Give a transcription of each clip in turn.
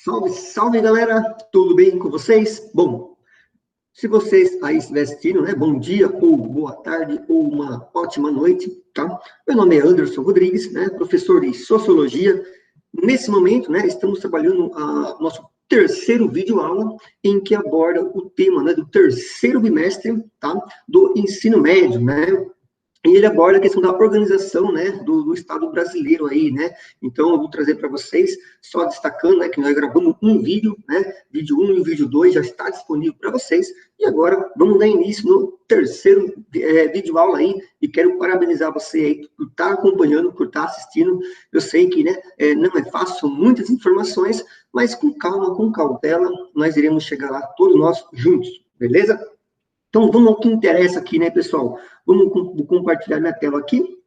Salve, salve, galera! Tudo bem com vocês? Bom, se vocês aí estiverem assistindo, né, bom dia, ou boa tarde, ou uma ótima noite, tá? Meu nome é Anderson Rodrigues, né, professor de Sociologia. Nesse momento, né, estamos trabalhando nosso terceiro vídeo aula, em que aborda o tema, né, do terceiro bimestre, tá? Do ensino médio, né? E ele aborda a questão da organização, né, do Estado brasileiro aí, né? Então, eu vou trazer para vocês, só destacando, né, que nós gravamos um vídeo, né? Vídeo 1 e o vídeo 2 já está disponível para vocês. E agora, vamos dar início no terceiro vídeo aula aí. E quero parabenizar você aí por estar acompanhando, por estar assistindo. Eu sei que, né, não é fácil, são muitas informações, mas com calma, com cautela, nós iremos chegar lá, todos nós juntos, beleza? Então, vamos ao que interessa aqui, né, pessoal? Vamos compartilhar minha tela aqui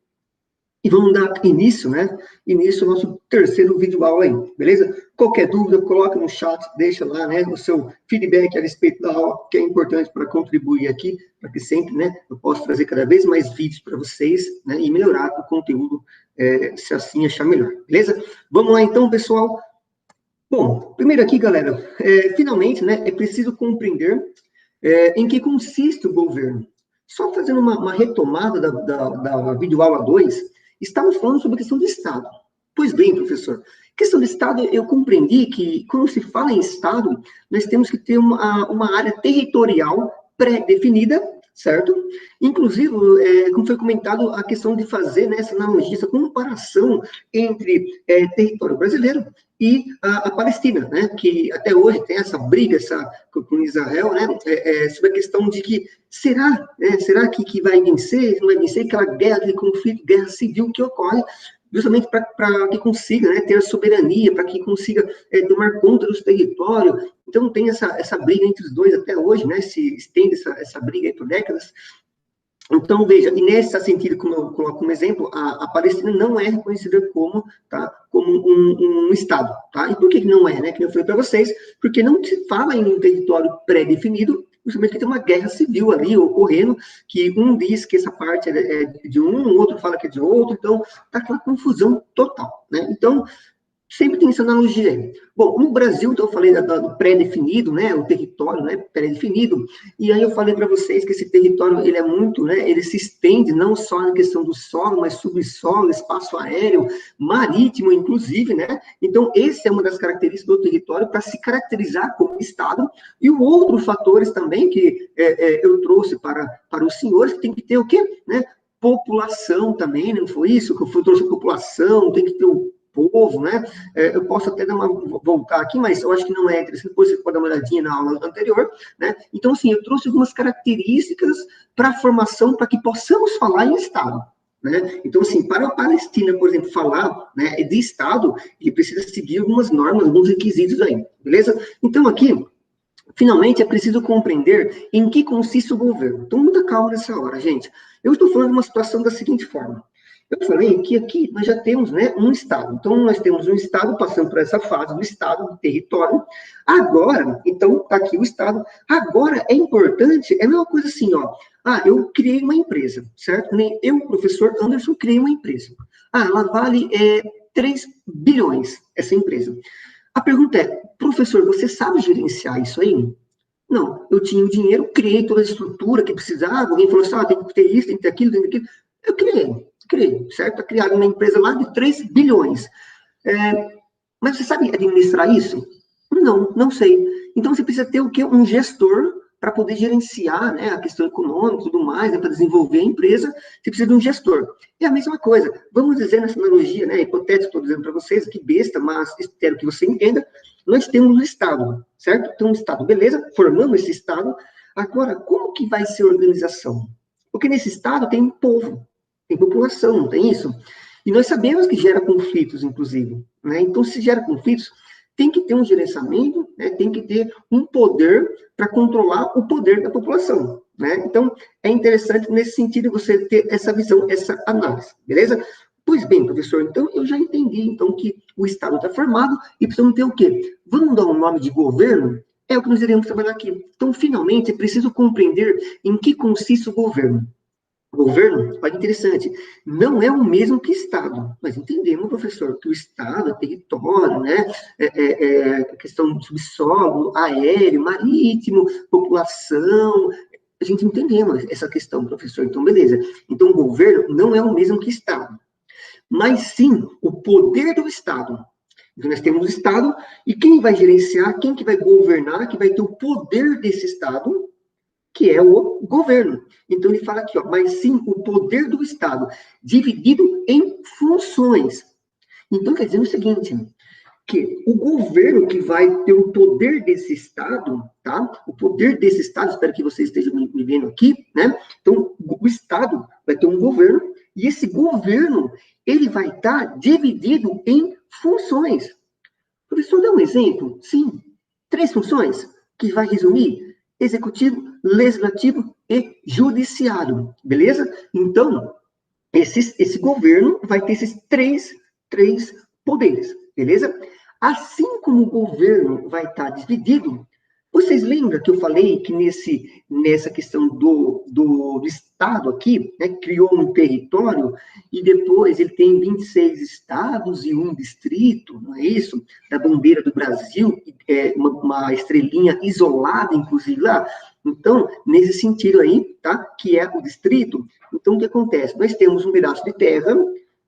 e vamos dar início, né? Início ao nosso terceiro vídeo aula aí, beleza? Qualquer dúvida, coloca no chat, deixa lá, né, o seu feedback a respeito da aula, que é importante para contribuir aqui, para que sempre, né, eu possa trazer cada vez mais vídeos para vocês, né, e melhorar o conteúdo, se assim achar melhor, beleza? Vamos lá, então, pessoal. Bom, primeiro aqui, galera, finalmente, né, é preciso compreender em que consiste o governo. Só fazendo uma retomada da videoaula 2, estamos falando sobre a questão do Estado. Pois bem, professor, questão do Estado, eu compreendi que, quando se fala em Estado, nós temos que ter uma área territorial pré-definida, certo? Inclusive, como foi comentado, a questão de fazer, né, essa analogia, essa comparação entre território brasileiro e a Palestina, né, que até hoje tem essa briga com Israel, né, sobre a questão de que será que vai vencer, não vai vencer, aquela guerra, aquele conflito, guerra civil que ocorre, justamente para que consiga, né, ter a soberania, para que consiga tomar conta dos territórios. Então, tem essa briga entre os dois até hoje, né, se estende essa briga aí por décadas. Então, veja, e nesse sentido, como eu coloco como exemplo, a Palestina não é reconhecida como um Estado, tá? E por que não é, né? Que eu falei para vocês, porque não se fala em um território pré-definido, justamente que tem uma guerra civil ali ocorrendo, que um diz que essa parte é de um, o outro fala que é de outro, então tá aquela confusão total, né? Então, sempre tem essa analogia aí. Bom, no Brasil, então, eu falei do pré-definido, né, o território, né, pré-definido, e aí eu falei para vocês que esse território, ele é muito, né, ele se estende não só na questão do solo, mas subsolo, espaço aéreo, marítimo, inclusive, né, então, essa é uma das características do território para se caracterizar como Estado, e o outro fatores também que eu trouxe para os senhores, que tem que ter o quê, né, população também, não foi isso? Que eu trouxe a população, tem que ter o povo, né? Eu posso até voltar aqui, mas eu acho que não é interessante, depois você pode dar uma olhadinha na aula anterior, né? Então, assim, eu trouxe algumas características para a formação, para que possamos falar em Estado, né? Então, assim, para a Palestina, por exemplo, falar, né, de Estado, ele precisa seguir algumas normas, alguns requisitos aí, beleza? Então, aqui, finalmente, é preciso compreender em que consiste o governo. Então, muita calma nessa hora, gente. Eu estou falando de uma situação da seguinte forma. Eu falei que aqui nós já temos, né, um Estado. Então, nós temos um Estado passando por essa fase do Estado, do território. Agora, então, está aqui o Estado. Agora, é importante, é uma coisa assim, ó. Eu criei uma empresa, certo? Eu, professor Anderson, criei uma empresa. Ela vale 3 bilhões, essa empresa. A pergunta é, professor, você sabe gerenciar isso aí? Não, eu tinha o dinheiro, criei toda a estrutura que precisava, alguém falou assim, tem que ter isso, tem que ter aquilo, tem que ter aquilo. Eu criei, certo? Está criada uma empresa lá de 3 bilhões. Mas você sabe administrar isso? Não sei. Então, você precisa ter o quê? Um gestor para poder gerenciar, né, a questão econômica e tudo mais, né, para desenvolver a empresa, você precisa de um gestor. É a mesma coisa. Vamos dizer nessa analogia, né, hipotética, estou dizendo para vocês, que besta, mas espero que você entenda, nós temos um Estado, certo? Tem um Estado, beleza? Formamos esse Estado. Agora, como que vai ser a organização? Porque nesse Estado tem um povo, tem população, não tem isso? E nós sabemos que gera conflitos, inclusive, né? Então, se gera conflitos, tem que ter um gerenciamento, né? Tem que ter um poder para controlar o poder da população, né? Então, é interessante nesse sentido você ter essa visão, essa análise, beleza? Pois bem, professor, então eu já entendi então que o Estado está formado e precisamos ter o quê? Vamos dar um nome de governo? É o que nós iremos trabalhar aqui. Então, finalmente, é preciso compreender em que consiste o governo. Governo, olha que interessante, não é o mesmo que Estado. Nós entendemos, professor, que o Estado é território, né? Questão do subsolo, aéreo, marítimo, população. A gente entendemos essa questão, professor. Então, beleza. Então, o governo não é o mesmo que Estado, mas sim o poder do Estado. Então, nós temos o Estado, e quem vai gerenciar, quem que vai governar, que vai ter o poder desse Estado, que é o governo. Então, ele fala aqui, ó, mas sim o poder do Estado, dividido em funções. Então, quer dizer o seguinte, que o governo que vai ter o poder desse Estado, tá? O poder desse Estado, espero que vocês estejam me vendo aqui, né? Então, o Estado vai ter um governo, e esse governo, ele vai estar dividido em funções. Professor, dá um exemplo? Sim. 3 funções, que vai resumir executivo, legislativo e judiciário, beleza? Então, esse governo vai ter esses três poderes, beleza? Assim como o governo vai estar dividido, vocês lembram que eu falei que nessa questão do Estado aqui, né, criou um território e depois ele tem 26 estados e um distrito, não é isso? Da bandeira do Brasil, uma estrelinha isolada, inclusive, lá. Então, nesse sentido aí, tá? Que é o distrito. Então, o que acontece? Nós temos um pedaço de terra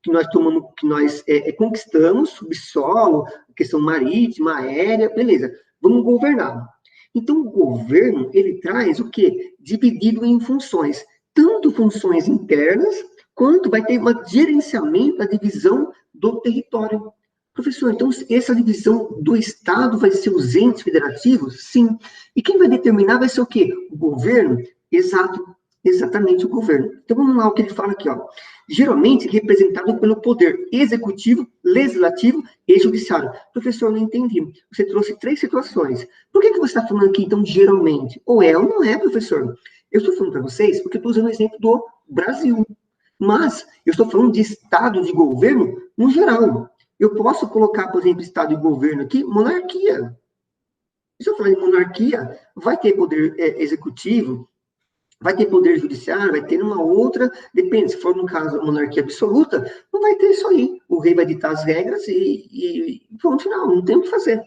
que nós tomamos, que nós conquistamos, subsolo, questão marítima, aérea, beleza. Vamos governar. Então, o governo, ele traz o quê? Dividido em funções, tanto funções internas, quanto vai ter um gerenciamento da divisão do território. Professor, então, essa divisão do Estado vai ser os entes federativos? Sim. E quem vai determinar vai ser o quê? O governo? Exato, exatamente o governo. Então, vamos lá o que ele fala aqui, ó. Geralmente representado pelo poder executivo, legislativo e judiciário. Professor, não entendi. Você trouxe 3 situações. Por que você está falando aqui, então, geralmente? Ou é ou não é, professor? Eu estou falando para vocês porque eu estou usando o exemplo do Brasil. Mas eu estou falando de estado de governo no geral. Eu posso colocar, por exemplo, estado de governo aqui, monarquia. Se eu falar em monarquia, vai ter poder executivo, vai ter poder judiciário, vai ter uma outra, depende, se for no caso monarquia absoluta, não vai ter isso aí. O rei vai ditar as regras e ponto final, não tem o que fazer.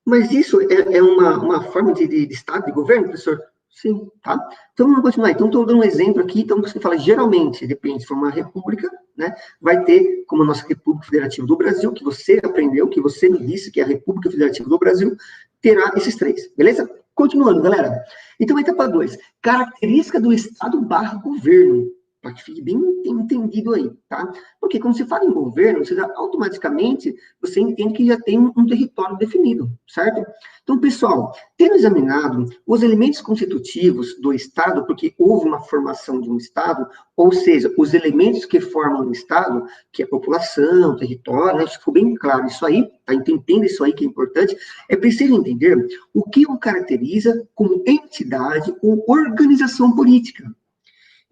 Mas isso é uma forma de Estado, de governo, professor? Sim, tá? Então, vamos continuar. Então, estou dando um exemplo aqui. Então, você fala, geralmente, depende, se for uma república, né? Vai ter, como a nossa República Federativa do Brasil, que você aprendeu, que você me disse que é a República Federativa do Brasil, terá esses 3, beleza? Continuando, galera. Então, etapa 2. Característica do Estado/governo. Para que fique bem entendido aí, tá? Porque quando você fala em governo, você já, automaticamente, você entende que já tem um território definido, certo? Então, pessoal, tendo examinado os elementos constitutivos do Estado, porque houve uma formação de um Estado, ou seja, os elementos que formam o Estado, que é a população, território, né? Isso ficou bem claro, isso aí, tá? Entendendo isso aí que é importante, é preciso entender o que o caracteriza como entidade ou organização política.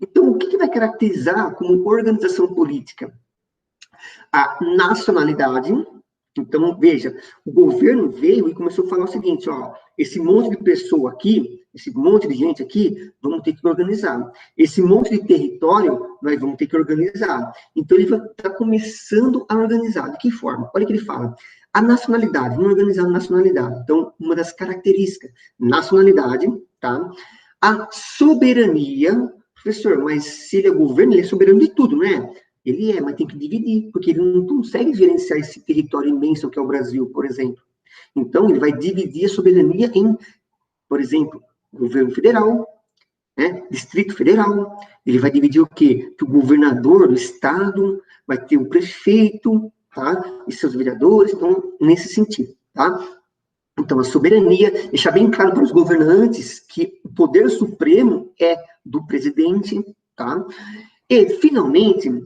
Então, o que vai caracterizar como organização política? A nacionalidade. Então, veja, o governo veio e começou a falar o seguinte, ó, esse monte de pessoa aqui, esse monte de gente aqui, vamos ter que organizar. Esse monte de território, nós vamos ter que organizar. Então, ele está começando a organizar. De que forma? Olha o que ele fala. A nacionalidade, vamos organizar a nacionalidade. Então, uma das características, nacionalidade, tá? A soberania. Professor, mas se ele é governo, ele é soberano de tudo, não é? Ele é, mas tem que dividir, porque ele não consegue gerenciar esse território imenso que é o Brasil, por exemplo. Então, ele vai dividir a soberania em, por exemplo, governo federal, né, Distrito Federal. Ele vai dividir o quê? Que o governador do estado vai ter o prefeito, tá? E seus vereadores, então, nesse sentido, tá? Então, a soberania, deixar bem claro para os governantes que o poder supremo é do presidente, tá? E, finalmente,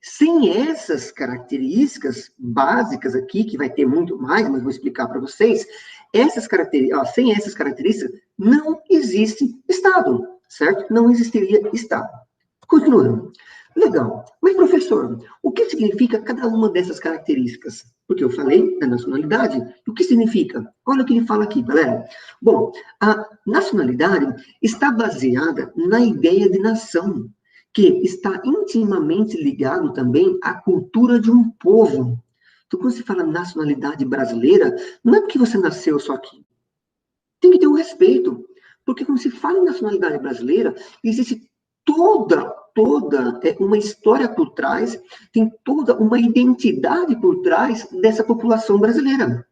sem essas características básicas aqui, que vai ter muito mais, mas vou explicar para vocês, sem essas características, não existe Estado, certo? Não existiria Estado. Continuando. Legal. Mas, professor, o que significa cada uma dessas características? Porque eu falei da nacionalidade. O que significa? Olha o que ele fala aqui, galera. Bom, a nacionalidade está baseada na ideia de nação, que está intimamente ligado também à cultura de um povo. Então, quando se fala nacionalidade brasileira, não é porque você nasceu só aqui. Tem que ter um respeito. Porque quando se fala em nacionalidade brasileira, existe toda uma história por trás, tem toda uma identidade por trás dessa população brasileira.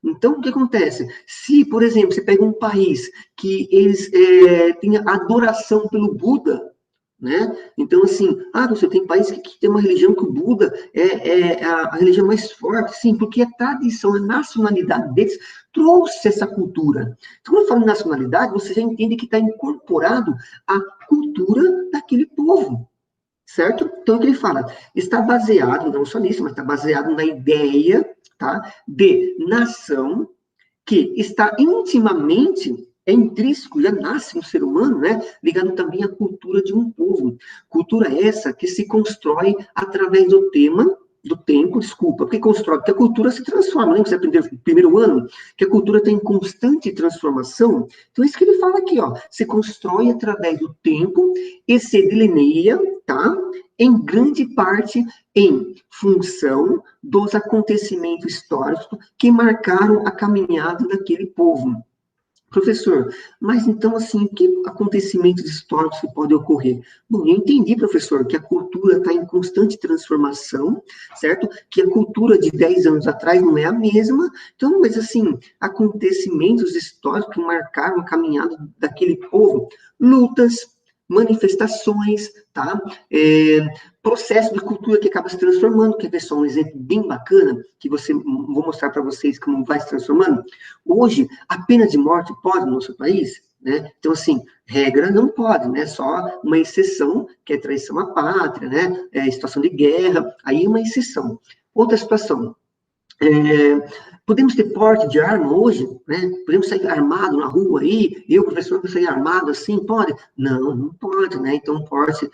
Então, o que acontece? Se, por exemplo, você pega um país que eles têm adoração pelo Buda, né? Então, assim, você tem país que tem uma religião que o Buda é a religião mais forte, sim, porque a tradição, a nacionalidade deles trouxe essa cultura. Então, quando eu falo em nacionalidade, você já entende que está incorporado à cultura daquele povo, certo? Então, o que ele fala? Está baseado, não só nisso, mas está baseado na ideia, tá, de nação que está intimamente, é intrínseco, já nasce no ser humano, né? Ligado também à cultura de um povo. Cultura essa que se constrói através do tempo, desculpa, porque constrói, porque a cultura se transforma, lembra que você aprendeu no primeiro ano? Que a cultura está em constante transformação. Então, é isso que ele fala aqui, ó, se constrói através do tempo e se delineia, tá? Em grande parte em função dos acontecimentos históricos que marcaram a caminhada daquele povo. Professor, mas então, assim, que acontecimentos históricos que podem ocorrer? Bom, eu entendi, professor, que a cultura está em constante transformação, certo? Que a cultura de 10 anos atrás não é a mesma. Então, mas, assim, acontecimentos históricos que marcaram a caminhada daquele povo, lutas, manifestações, tá? Processo de cultura que acaba se transformando. Quer ver só um exemplo bem bacana, que vou mostrar para vocês como vai se transformando? Hoje, a pena de morte pode no nosso país, né? Então, assim, regra não pode, né? Só uma exceção, que é traição à pátria, né? Situação de guerra, aí uma exceção. Outra situação, podemos ter porte de arma hoje, né? Podemos sair armado na rua aí, eu, professor, vou sair armado assim, pode? Não, não pode, né? Então, porte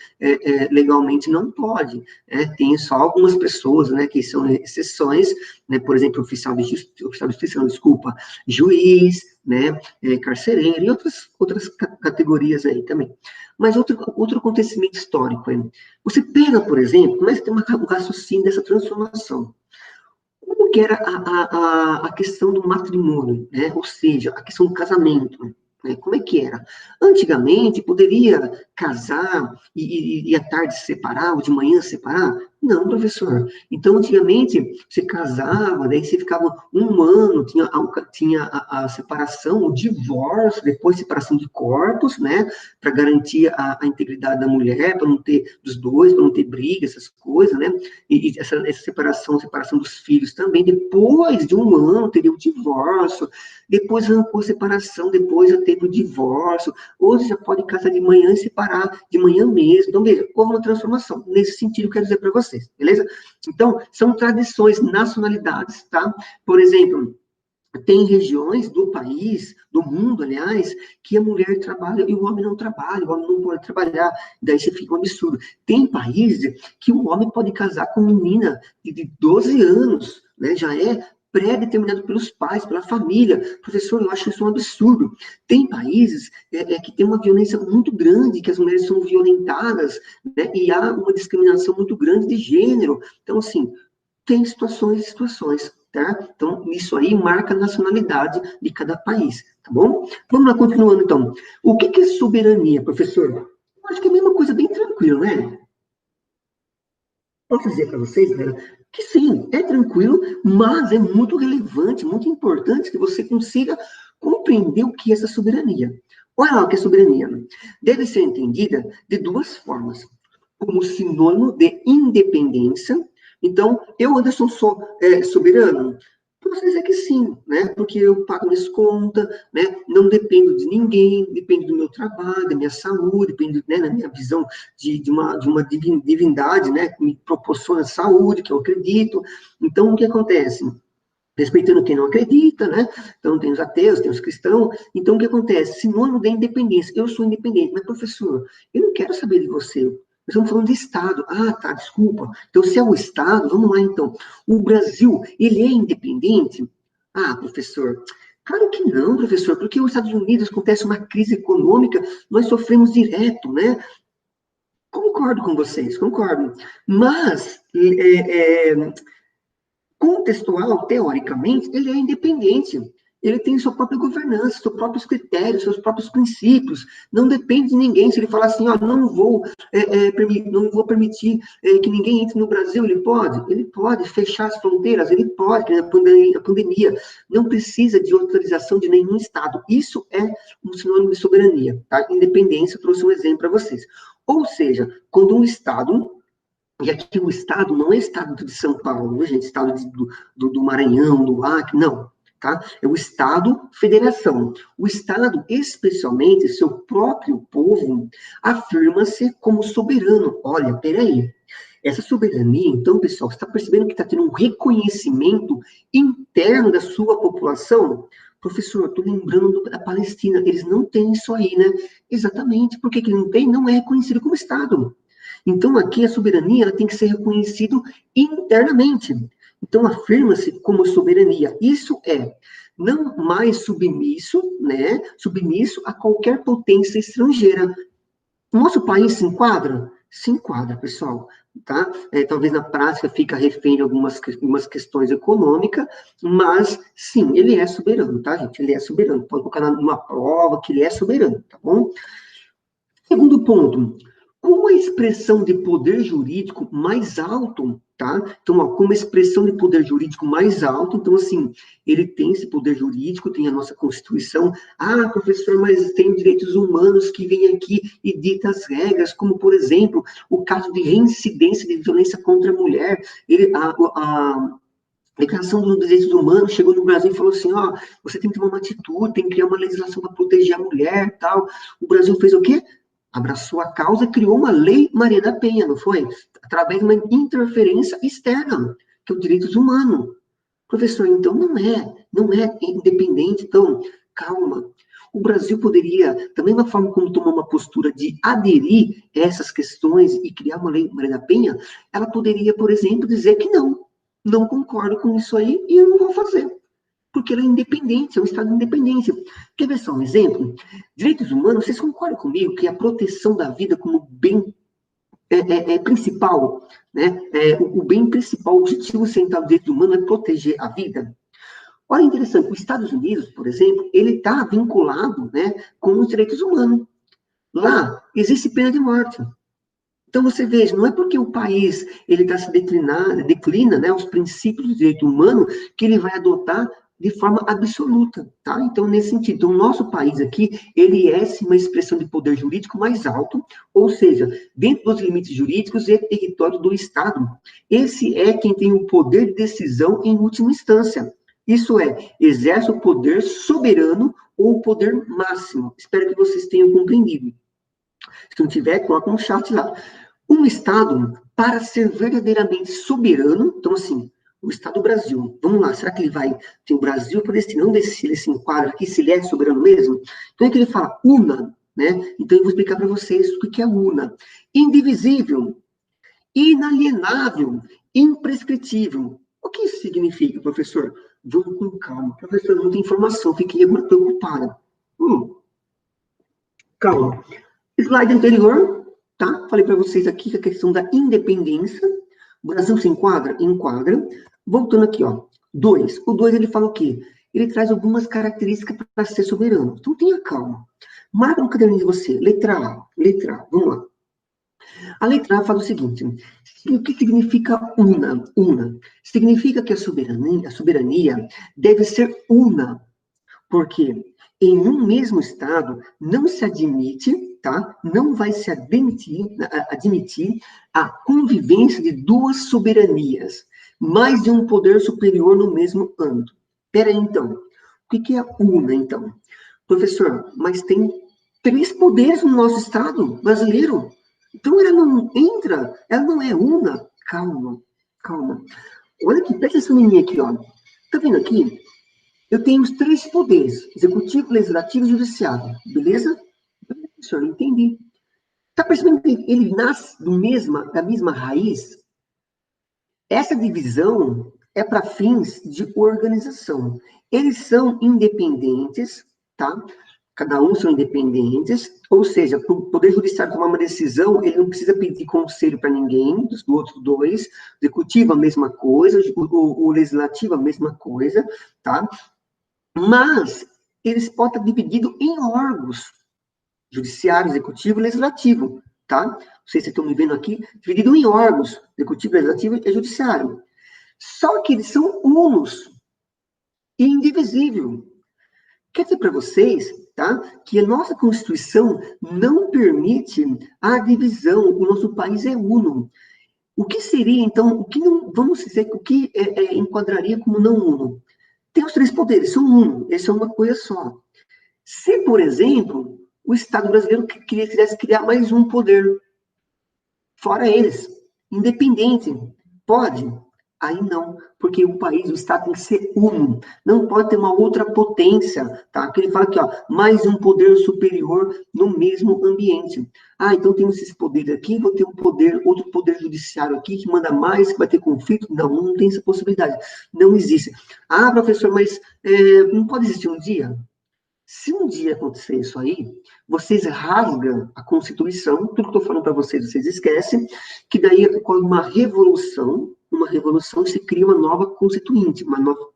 legalmente não pode, né? Tem só algumas pessoas, né, que são exceções, né? Por exemplo, oficial de justiça, não, desculpa, juiz, né? Carcereiro e outras categorias aí também. Mas outro acontecimento histórico, hein? Você pega, por exemplo, começa a ter um raciocínio dessa transformação. Como que era a questão do matrimônio, né? Ou seja, a questão do casamento, né? Como é que era? Antigamente, poderia casar e à tarde se separar, ou de manhã se separar? Não, professor. Então, antigamente, você casava, daí você ficava um ano, tinha a separação, o divórcio, depois separação de corpos, né? Para garantir a integridade da mulher, para não ter dos dois, para não ter briga, essas coisas, né? E essa separação dos filhos também. Depois de um ano, teria o divórcio, depois arrancou a separação, depois já teve o divórcio. Hoje já pode casar de manhã e separar de manhã mesmo. Então, veja, houve uma transformação. Nesse sentido, eu quero dizer para vocês, beleza? Então, são tradições, nacionalidades, tá? Por exemplo, tem regiões do país, do mundo, aliás, que a mulher trabalha e o homem não trabalha, o homem não pode trabalhar, daí você fica um absurdo. Tem países que o homem pode casar com menina de 12 anos, né? Já é pré-determinado pelos pais, pela família. Professor, eu acho isso um absurdo. Tem países que tem uma violência muito grande, que as mulheres são violentadas, né? E há uma discriminação muito grande de gênero. Então, assim, tem situações e situações, tá? Então, isso aí marca a nacionalidade de cada país, tá bom? Vamos lá, continuando, então. O que é soberania, professor? Eu acho que é a mesma coisa, bem tranquilo, né? Posso dizer para vocês, galera, que sim, é tranquilo, mas é muito relevante, muito importante que você consiga compreender o que é essa soberania. Olha lá o que é soberania. Deve ser entendida de duas formas. Como sinônimo de independência. Então, eu, Anderson, sou soberano? Posso dizer que sim, né? Porque eu pago minhas contas, né? Não dependo de ninguém, dependo do meu trabalho, da minha saúde, dependo, né, da minha visão de uma divindade, né? Que me proporciona saúde, que eu acredito. Então, o que acontece? Respeitando quem não acredita, né? Então, tem os ateus, tem os cristãos. Então, o que acontece? Sinônimo da independência. Eu sou independente, mas, professor, eu não quero saber de você. estamos falando de Estado. Ah, tá, desculpa. Então, se é o Estado, vamos lá, então. O Brasil, ele é independente? Ah, professor, claro que não, professor, porque os Estados Unidos acontece uma crise econômica, nós sofremos direto, né? Concordo com vocês, concordo. Mas, contextual, teoricamente, ele é independente. Ele tem sua própria governança, seus próprios critérios, seus próprios princípios. Não depende de ninguém. Se ele falar assim, ó, não vou permitir que ninguém entre no Brasil, ele pode fechar as fronteiras, ele pode, né, a pandemia. Não precisa de autorização de nenhum Estado. Isso é um sinônimo de soberania, tá? Independência, eu trouxe um exemplo para vocês. Ou seja, quando um Estado, e aqui o estado não é estado de São Paulo, viu, gente? Estado do Maranhão, do Acre, não. Tá? É o Estado Federação. O Estado, especialmente, seu próprio povo, afirma-se como soberano. Olha, peraí. Essa soberania, então, pessoal, você está percebendo que está tendo um reconhecimento interno da sua população? Professor, estou lembrando da Palestina, eles não têm isso aí, né? Exatamente, porque que não tem? Não é reconhecido como Estado. Então, aqui a soberania ela tem que ser reconhecida internamente. Então, afirma-se como soberania. Isso é não mais submisso, né? Submisso a qualquer potência estrangeira. O nosso país se enquadra? Se enquadra, pessoal. Tá? Talvez na prática fica refém de algumas questões econômicas, mas sim, ele é soberano, tá, gente? Ele é soberano. Pode colocar numa prova que ele é soberano, tá bom? Segundo ponto, com a expressão de poder jurídico mais alto, tá? Então, ó, com uma expressão de poder jurídico mais alto, então, assim, ele tem esse poder jurídico, tem a nossa Constituição. Ah, professor, mas tem direitos humanos que vêm aqui e ditam as regras, como, por exemplo, o caso de reincidência de violência contra a mulher. A Declaração dos Direitos Humanos chegou no Brasil e falou assim, ó, você tem que tomar uma atitude, tem que criar uma legislação para proteger a mulher, tal. O Brasil fez o quê? Abraçou a causa e criou uma lei Maria da Penha, não foi? Através de uma interferência externa, que é o direitos humanos. Professor, então não é independente, então, calma. O Brasil poderia, da mesma forma como tomou uma postura de aderir a essas questões e criar uma lei Maria da Penha, ela poderia, por exemplo, dizer que não concordo com isso aí e eu não vou fazer. Porque ela é independente, é um Estado independente. Quer ver só um exemplo? Direitos humanos, vocês concordam comigo que a proteção da vida como bem principal, né? O bem principal, o objetivo central do direito humano é proteger a vida? Olha, interessante, os Estados Unidos, por exemplo, ele está vinculado, né, com os direitos humanos. Lá, existe pena de morte. Então, você veja, não é porque o país ele está se declina, né, os princípios do direito humano, que ele vai adotar de forma absoluta, tá? Então, nesse sentido, então, o nosso país aqui, ele é, sim, uma expressão de poder jurídico mais alto, ou seja, dentro dos limites jurídicos e território do Estado. Esse é quem tem o poder de decisão em última instância. Isso é, exerce o poder soberano ou o poder máximo. Espero que vocês tenham compreendido. Se não tiver, coloca no chat lá. Um Estado, para ser verdadeiramente soberano, então, assim, o Estado do Brasil, vamos lá, será que ele vai ter o Brasil palestino? Vamos ver se ele se enquadra aqui, se ele é soberano mesmo? Então, é que ele fala una, né? Então, eu vou explicar para vocês o que é una. Indivisível, inalienável, imprescritível. O que isso significa, professor? Vamos com calma. Professor, não tem informação, fiquei agora preocupada. Calma. Slide anterior, tá? Falei para vocês aqui que a questão da independência. O Brasil se enquadra? Enquadra. Voltando aqui, ó. 2. O 2, ele fala o quê? Ele traz algumas características para ser soberano. Então, tenha calma. Marca no caderninho de você. Letra A. Letra A. Vamos lá. A letra A fala o seguinte. O que significa una? Una. Significa que a soberania deve ser una. Porque em um mesmo Estado não se admite, tá? Não vai se admitir a convivência de duas soberanias, mais de um poder superior no mesmo âmbito. Espera aí, então. O que é a una, então? Professor, mas tem 3 poderes no nosso Estado brasileiro. Então ela não entra, ela não é una. Calma, calma. Olha aqui, presta atenção em mim aqui, ó. Tá vendo aqui? Eu tenho os 3 poderes, executivo, legislativo e judiciário, beleza? Professor, entendi. Está percebendo que ele nasce da mesma raiz? Essa divisão é para fins de organização. Eles são independentes, tá? Cada um são independentes, ou seja, para o Poder Judiciário tomar uma decisão, ele não precisa pedir conselho para ninguém, dos outros dois, o Executivo a mesma coisa, o Legislativo a mesma coisa, tá? Mas eles podem estar divididos em órgãos, Judiciário, Executivo e Legislativo, tá? Não sei se vocês estão me vendo aqui, dividido em órgãos, Executivo, Legislativo e Judiciário. Só que eles são unos e indivisível. Quer dizer para vocês, tá, que a nossa Constituição não permite a divisão, o nosso país é uno. O que seria, então, o que não, vamos dizer, o que enquadraria como não uno? Tem os três poderes, são uno, eles são uma coisa só. Se, por exemplo, o Estado brasileiro quisesse criar mais um poder, fora eles, independente, pode? Aí não, porque o país, o Estado tem que ser uno, não pode ter uma outra potência, tá? Que ele fala aqui, ó, mais um poder superior no mesmo ambiente. Ah, então temos esses poderes aqui, vou ter outro poder judiciário aqui que manda mais, que vai ter conflito. Não, não tem essa possibilidade, não existe. Ah, professor, mas não pode existir um dia? Se um dia acontecer isso aí, vocês rasgam a Constituição, tudo que eu estou falando para vocês, vocês esquecem, que daí ocorre uma revolução se cria uma nova constituinte,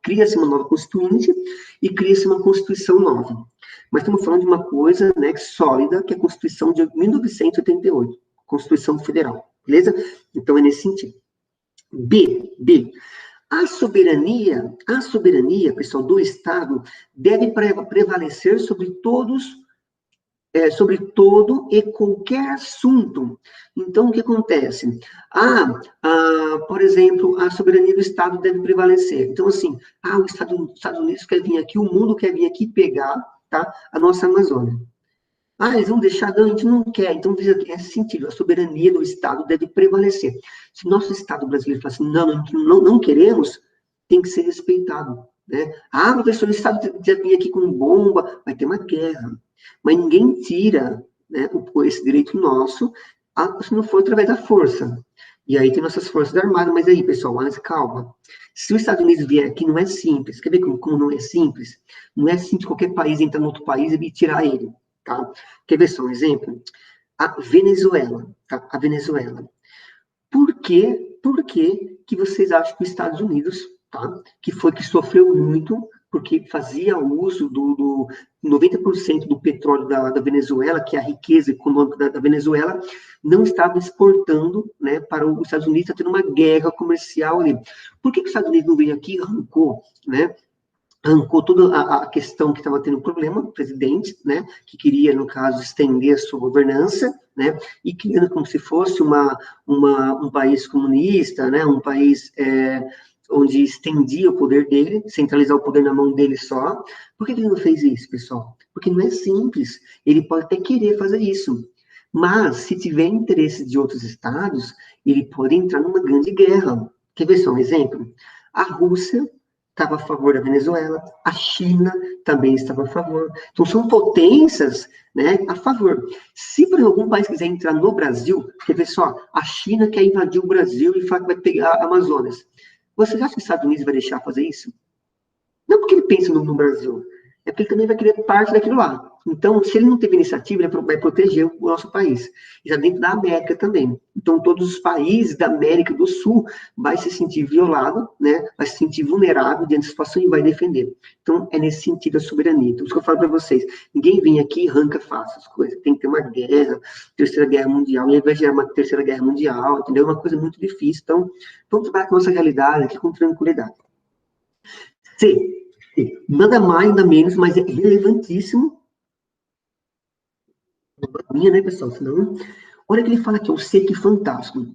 cria-se uma nova constituinte e cria-se uma Constituição nova. Mas estamos falando de uma coisa, né, sólida, que é a Constituição de 1988, Constituição Federal, beleza? Então é nesse sentido. B. A soberania, pessoal, do Estado deve prevalecer sobre sobre todo e qualquer assunto. Então, o que acontece? Por exemplo, a soberania do Estado deve prevalecer. Então, assim, os Estados Unidos quer vir aqui, o mundo quer vir aqui pegar, tá, a nossa Amazônia. Eles vão deixar, não, a gente não quer. Então, veja, nesse sentido, a soberania do Estado deve prevalecer. Se o nosso Estado brasileiro falar assim, não queremos, tem que ser respeitado, né? Professor, o Estado já vem aqui com bomba, vai ter uma guerra. Mas ninguém tira, né, esse direito nosso, se não for através da força. E aí tem nossas forças armadas, mas aí, pessoal, mas calma. Se os Estados Unidos vier aqui, não é simples. Quer ver como não é simples? Não é simples qualquer país entrar em outro país e tirar ele. Tá? Quer ver só um exemplo? A Venezuela, tá? A Venezuela. Por que vocês acham que os Estados Unidos, tá? Que sofreu muito, porque fazia uso do 90% do petróleo da Venezuela, que é a riqueza econômica da Venezuela, não estava exportando, né, para os Estados Unidos, está tendo uma guerra comercial ali. Por que os Estados Unidos não veio aqui e arrancou, né? Arrancou toda a questão que estava tendo problema, o presidente, né, que queria, no caso, estender a sua governança, né, e criando como se fosse um país comunista, né, um país onde estendia o poder dele, centralizar o poder na mão dele só. Por que ele não fez isso, pessoal? Porque não é simples. Ele pode até querer fazer isso, mas se tiver interesse de outros estados, ele pode entrar numa grande guerra. Quer ver só um exemplo? A Rússia estava a favor da Venezuela, a China também estava a favor. Então, são potências, né, a favor. Se por algum país quiser entrar no Brasil, quer ver só, a China quer invadir o Brasil e fala que vai pegar a Amazonas. Vocês acham que os Estados Unidos vai deixar fazer isso? Não porque ele pensa no Brasil, é porque ele também vai querer parte daquilo lá. Então, se ele não teve iniciativa, ele vai proteger o nosso país. Já dentro da América também. Então, todos os países da América do Sul vai se sentir violado, né? Vai se sentir vulnerável diante da situação e vai defender. Então, é nesse sentido a soberania. Então, isso que eu falo para vocês. Ninguém vem aqui e arranca fácil as coisas. Tem que ter uma guerra, terceira guerra mundial, e aí vai gerar uma terceira guerra mundial, entendeu? É uma coisa muito difícil. Então, vamos trabalhar com a nossa realidade aqui com tranquilidade. C. Nada mais, nada menos, mas é relevantíssimo. Minha, né, pessoal? Senão, olha que ele fala aqui, o C, que fantástico.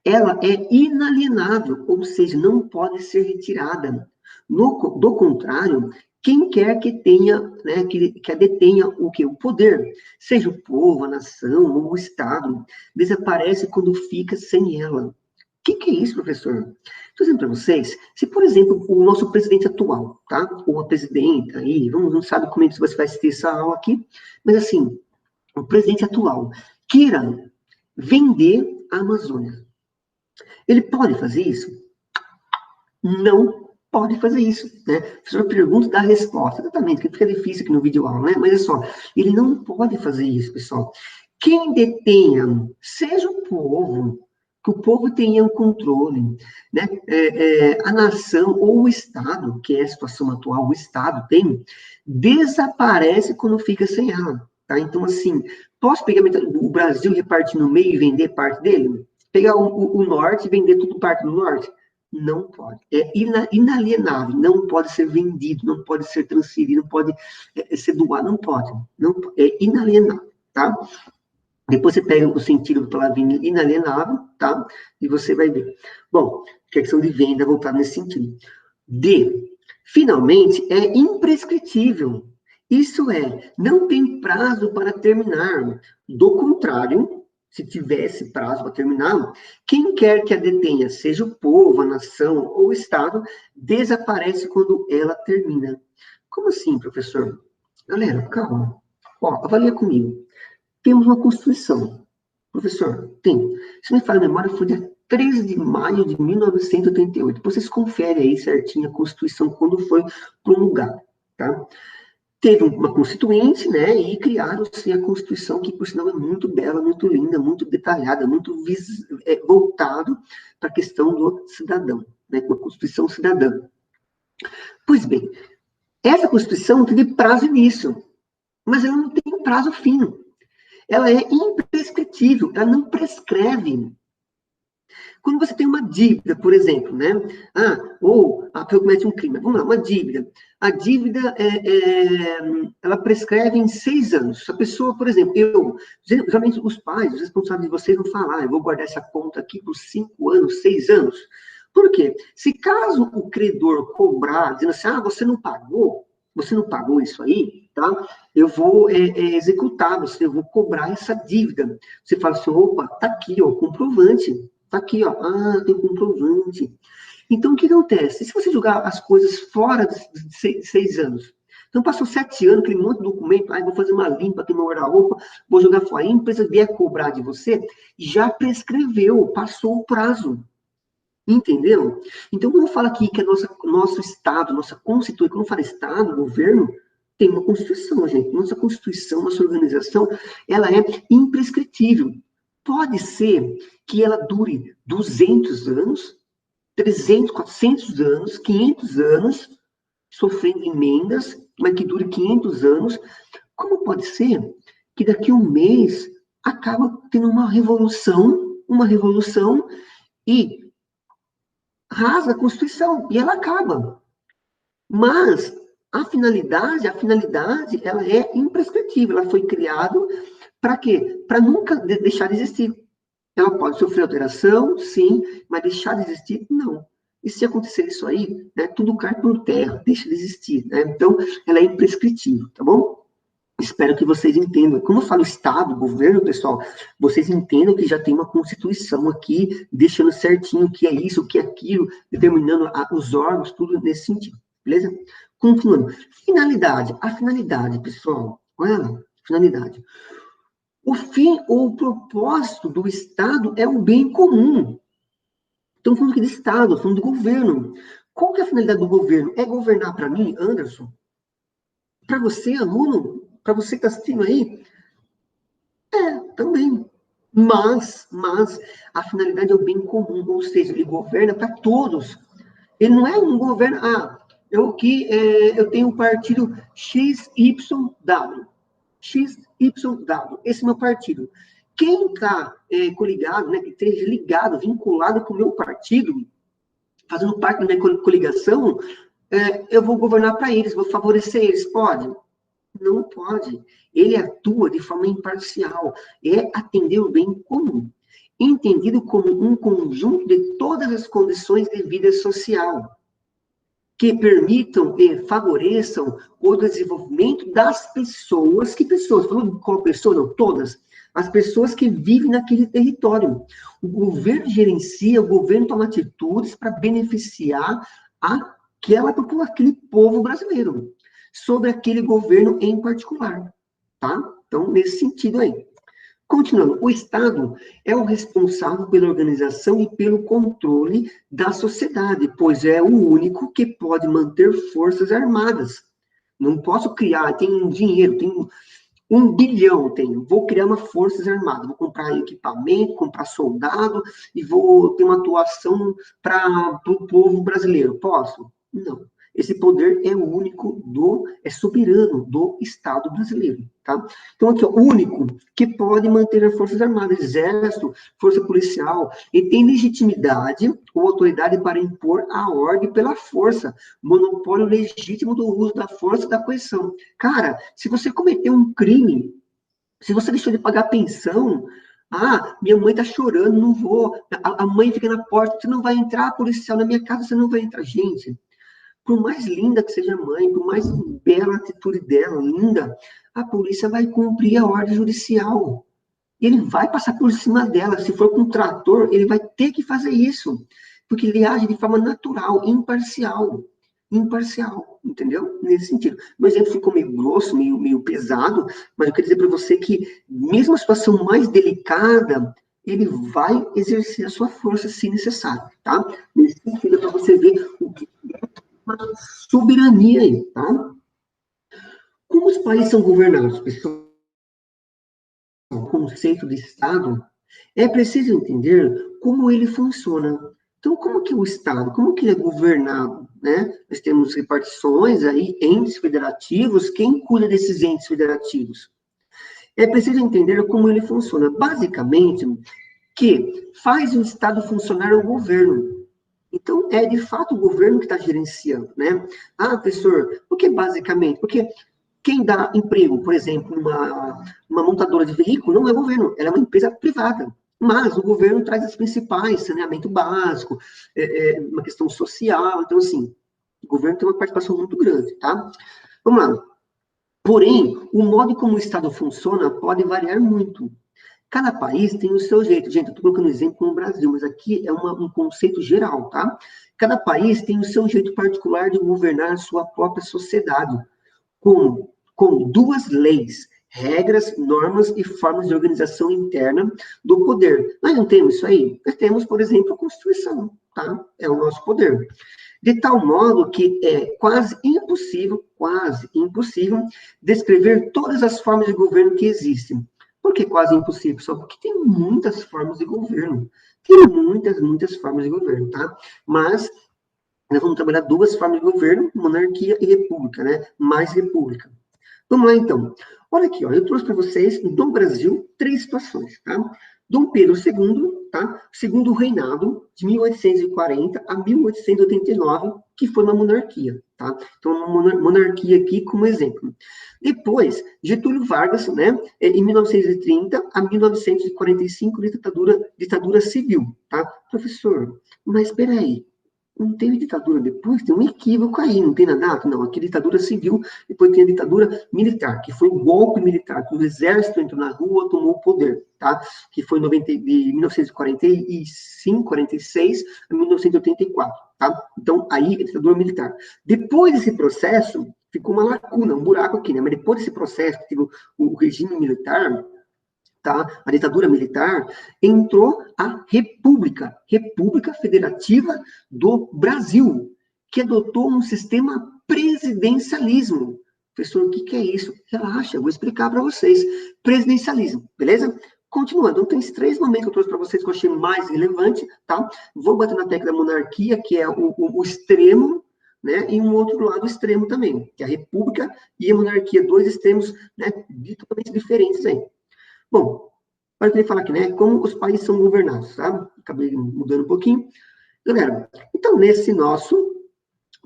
Ela é inalienável, ou seja, não pode ser retirada. Do contrário, quem quer que tenha, né, que detenha o quê? O poder, seja o povo, a nação ou o Estado, desaparece quando fica sem ela. O que é isso, professor? Estou dizendo para vocês, se, por exemplo, o nosso presidente atual, tá? Ou a presidenta, aí, não sabe como é que você vai assistir essa aula aqui, mas assim, o presidente atual queira vender a Amazônia. Ele pode fazer isso? Não pode fazer isso, né? A professora pergunta e dá a resposta, exatamente, que fica difícil aqui no vídeo aula, né? Mas é só, ele não pode fazer isso, pessoal. Quem detenha, seja o povo, que o povo tenha o controle, né? A nação ou o Estado, que é a situação atual, o Estado tem, desaparece quando fica sem ela, tá? Então, assim, posso pegar o Brasil, repartir no meio e vender parte dele? Pegar o norte e vender tudo parte do norte? Não pode. É inalienável, não pode ser vendido, não pode ser transferido, não pode ser doado, não pode. Não, é inalienável, tá? Depois você pega o sentido da palavra inalienável, tá? E você vai ver. Bom, questão de venda voltada nesse sentido. D, finalmente, é imprescritível. Isso é, não tem prazo para terminar. Do contrário, se tivesse prazo para terminar, quem quer que a detenha, seja o povo, a nação ou o Estado, desaparece quando ela termina. Como assim, professor? Galera, calma. Ó, avalia comigo. Temos uma Constituição. Professor, tem. Se me falha a memória, foi dia 13 de maio de 1988. Vocês conferem aí certinho a Constituição quando foi promulgada, tá? Teve uma constituinte, né, e criaram-se a Constituição, que, por sinal, é muito bela, muito linda, muito detalhada, muito voltado para a questão do cidadão, né, uma Constituição cidadã. Pois bem, essa Constituição teve prazo início, mas ela não tem prazo fim. Ela é imprescritível, ela não prescreve. Quando você tem uma dívida, por exemplo, né? Ou a pessoa comete um crime. Vamos lá, uma dívida. A dívida, ela prescreve em 6 anos. A pessoa, por exemplo, geralmente os pais, os responsáveis de vocês vão falar, eu vou guardar essa conta aqui por 5 anos, 6 anos. Por quê? Se caso o credor cobrar, dizendo assim, você não pagou isso aí, tá? Eu vou executar você, eu vou cobrar essa dívida. Você fala assim, opa, tá aqui, ó, comprovante. Tá aqui, ó. Tem comprovante. Então, o que acontece? E se você jogar as coisas fora de 6 anos? Então, passou 7 anos, aquele monte de documento, vou fazer uma limpa aqui no guarda-roupa, vou jogar fora. A empresa vier cobrar de você, já prescreveu, passou o prazo. Entendeu? Então, quando eu falo aqui que nosso Estado, nossa Constituição, quando eu falo Estado, governo, tem uma Constituição, gente. Nossa Constituição, nossa organização, ela é imprescritível. Pode ser que ela dure 200 anos, 300, 400 anos, 500 anos, sofrendo emendas, mas que dure 500 anos. Como pode ser que daqui a um mês acaba tendo uma revolução e rasga a Constituição, e ela acaba. Mas a finalidade, ela é imprescritível, ela foi criada para quê? Para nunca deixar de existir. Ela pode sofrer alteração, sim, mas deixar de existir, não. E se acontecer isso aí, né, tudo cai por terra, deixa de existir, né? Então, ela é imprescritível, tá bom? Espero que vocês entendam. Quando eu falo Estado, governo, pessoal, vocês entendam que já tem uma Constituição aqui, deixando certinho o que é isso, o que é aquilo, determinando os órgãos, tudo nesse sentido, beleza? Continuando. Finalidade. A finalidade, pessoal, olha lá, finalidade. O fim ou o propósito do Estado é o bem comum. Estamos falando aqui de Estado, estamos falando do governo. Qual que é a finalidade do governo? É governar para mim, Anderson? Para você, aluno? Para você que está assistindo aí? Também. Mas a finalidade é o bem comum, ou seja, ele governa para todos. Ele não é um governo, eu tenho um partido XYW. XYW, esse é o meu partido. Quem está coligado, né, que esteja ligado, vinculado com o meu partido, fazendo parte da minha coligação, eu vou governar para eles, vou favorecer eles, pode? Não pode. Ele atua de forma imparcial. É atender o bem comum, entendido como um conjunto de todas as condições de vida social que permitam e favoreçam o desenvolvimento das pessoas. Que pessoas? Falando de qual pessoa? Não, todas. As pessoas que vivem naquele território. O governo gerencia, o governo toma atitudes para beneficiar aquele povo brasileiro, sobre aquele governo em particular, tá? Então, nesse sentido aí. Continuando, o Estado é o responsável pela organização e pelo controle da sociedade, pois é o único que pode manter forças armadas. Não posso criar, tem dinheiro, tem 1 bilhão, vou criar uma forças armadas, vou comprar equipamento, comprar soldado e vou ter uma atuação para o povo brasileiro. Posso? Não. Esse poder é o único é soberano do Estado brasileiro, tá? Então, aqui, ó, o único que pode manter as Forças Armadas, Exército, Força Policial, e tem legitimidade ou autoridade para impor a ordem pela força, monopólio legítimo do uso da força e da coerção. Cara, se você cometeu um crime, se você deixou de pagar pensão, minha mãe tá chorando, não vou, a mãe fica na porta, você não vai entrar, policial, na minha casa você não vai entrar. Gente, por mais linda que seja a mãe, por mais bela atitude dela, linda, a polícia vai cumprir a ordem judicial. Ele vai passar por cima dela. Se for com um trator, ele vai ter que fazer isso. Porque ele age de forma natural, imparcial. Imparcial, entendeu? Nesse sentido. O exemplo ficou meio grosso, meio pesado, mas eu quero dizer para você que, mesmo a situação mais delicada, ele vai exercer a sua força se necessário, tá? Nesse sentido, é para você ver o que uma soberania aí, tá? Como os países são governados, pessoal, o conceito de Estado, é preciso entender como ele funciona. Então, como que o Estado, como que ele é governado, né? Nós temos repartições aí, entes federativos, quem cuida desses entes federativos? É preciso entender como ele funciona. Basicamente, que faz o Estado funcionar o governo. Então, é de fato o governo que está gerenciando, né? Professor, o que basicamente? Porque quem dá emprego, por exemplo, uma montadora de veículo, não é o governo, ela é uma empresa privada. Mas o governo traz as principais, saneamento básico, uma questão social. Então, assim, o governo tem uma participação muito grande, tá? Vamos lá. Porém, o modo como o Estado funciona pode variar muito. Cada país tem o seu jeito. Gente, eu estou colocando exemplo no Brasil, mas aqui é um conceito geral, tá? Cada país tem o seu jeito particular de governar a sua própria sociedade, com 2 leis, regras, normas e formas de organização interna do poder. Nós não temos isso aí? Nós temos, por exemplo, a Constituição, tá? É o nosso poder. De tal modo que é quase impossível descrever todas as formas de governo que existem. Por que quase impossível? Só porque tem muitas formas de governo. Tem muitas formas de governo, tá? Mas nós vamos trabalhar 2 formas de governo, monarquia e república, né? Mais república. Vamos lá, então. Olha aqui, ó, eu trouxe para vocês, do Brasil, 3 situações, tá? Dom Pedro II, tá? Segundo reinado, de 1840 a 1889, que foi uma monarquia, tá? Então, uma monarquia aqui como exemplo. Depois, Getúlio Vargas, né? Em 1930 a 1945, ditadura civil, tá? Professor, mas espera aí, não teve ditadura depois? Tem um equívoco aí, não tem na data? Não, aqui ditadura civil, depois tem a ditadura militar, que foi o golpe militar, que o exército entrou na rua, tomou o poder, tá? Que foi de 1945, 46 a 1984, tá? Então, aí, a ditadura militar. Depois desse processo, ficou uma lacuna, um buraco aqui, né? Mas depois desse processo, que teve o regime militar, tá? A ditadura militar, entrou a República Federativa do Brasil, que adotou um sistema presidencialismo. Professor, o que é isso? Relaxa, eu vou explicar para vocês. Presidencialismo, beleza? Continuando, então tem esses 3 momentos que eu trouxe para vocês que eu achei mais relevante, tá? Vou bater na tecla da monarquia, que é o extremo, né? E um outro lado extremo também, que é a república e a monarquia, 2 extremos, né? Totalmente diferentes aí. Bom, para ele falar aqui, né? Como os países são governados, tá? Acabei mudando um pouquinho. Galera, então, nesse nosso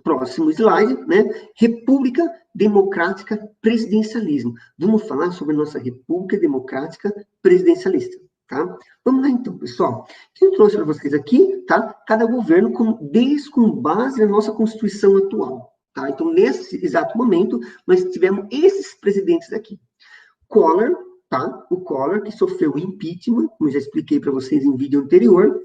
próximo slide, né? República Democrática Presidencialismo. Vamos falar sobre a nossa República Democrática Presidencialista, tá? Vamos lá, então, pessoal. Eu trouxe para vocês aqui, tá? Cada governo com base na nossa Constituição atual, tá? Então, nesse exato momento, nós tivemos esses presidentes aqui. Collor, tá? O Collor, que sofreu impeachment, como já expliquei para vocês em vídeo anterior.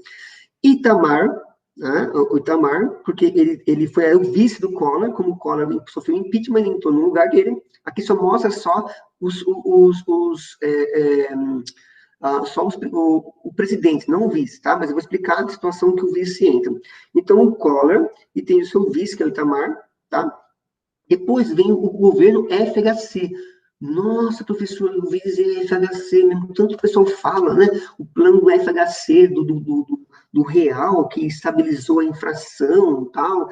Itamar, né? O Itamar, porque ele foi o vice do Collor, como o Collor sofreu impeachment, ele entrou no lugar dele. Aqui só mostra só só o presidente, não o vice, tá? Mas eu vou explicar a situação que o vice entra. Então, o Collor, e tem o seu vice, que é o Itamar, tá? Depois vem o governo FHC. Nossa, professor, o vice é FHC, mesmo tanto o pessoal fala, né? O plano do FHC, do real, que estabilizou a inflação e tal.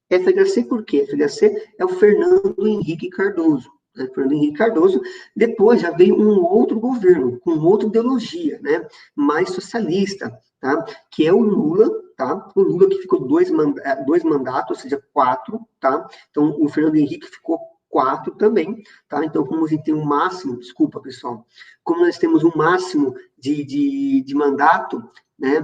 FHC por quê? FHC é o Fernando Henrique Cardoso. Né? Fernando Henrique Cardoso, depois já veio um outro governo, com outra ideologia, né? Mais socialista, tá? Que é o Lula, tá? O Lula que ficou dois mandatos, ou seja, 4, tá? Então, o Fernando Henrique ficou 4 também, tá? Então, como a gente tem um máximo, desculpa, pessoal, como nós temos um máximo de mandato, né?